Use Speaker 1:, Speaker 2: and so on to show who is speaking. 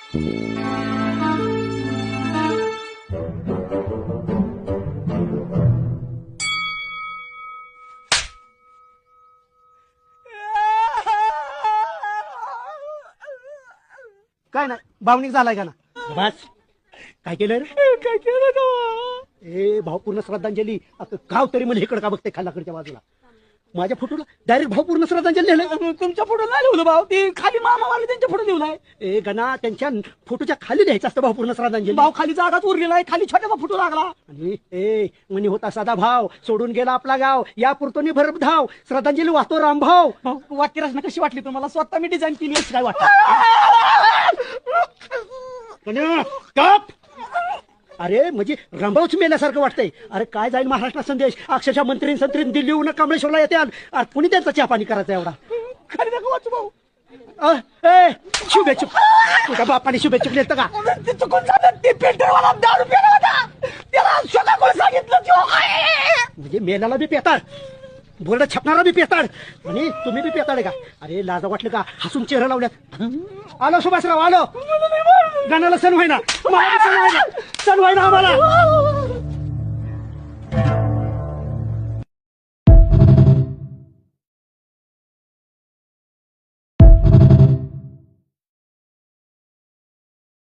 Speaker 1: काय नाही भावनिक झालाय का ना बस काय केलं रे
Speaker 2: काय केलं
Speaker 1: ए भावपूर्ण श्रद्धांजली आता गाव तरी म्हणजे इकडं का बघते खालाकडच्या बाजूला माझ्या फोटोला डायरेक्ट भावपूर्ण श्रद्धांजली लिहिलंय
Speaker 2: तुमच्या फोटो नाही लिहिलं भाऊ ती खाली मामावाले त्यांच्या फोटो लिहिलाय
Speaker 1: ए गणा त्यांच्या फोटोच्या खाली लिहायचं असतं भावपूर्ण श्रद्धांजली
Speaker 2: भाऊ खाली जागाच उरलेला आहे खाली छोट्याचा फोटो लागला
Speaker 1: आणि ए म्हणे होता साधा भाव सोडून गेला आपला गाव या पुरतोनी भरप धाव श्रद्धांजली वाचतो रामभाव
Speaker 2: भाऊ वाक्यरचना कशी वाटली तुम्हाला स्वतः मी डिझाईन केली
Speaker 1: काय वाटत अरे म्हणजे रंभावच मेल्यासारखं वाटतंय अरे काय जाईल महाराष्ट्र संदेश अक्षरशः मंत्री दिल्लीहून कमळेश्वरला येते आणि कुणी त्यांचा चहा पाणी करायचा एवढा
Speaker 2: खाली नका वाचू भाऊ
Speaker 1: शुभेच्छुक तुझ्या बापाने शुभेच्छुक लिहिलं का
Speaker 2: ते चुकून झालं ते पेट्रोलवाला 10 रुपयाला होता त्याला स्वतः कोण सांगितलं
Speaker 1: म्हणजे मेल्याला बी पेताळ बोर्ड छापणारा बी पेताळ आणि तुम्ही बी पेताळ का अरे लाजा वाटलं का हसून चेहरा लावल्यात आलो सुभाषराव आलो गाण्याला सण व्हायना सण व्हायना आम्हाला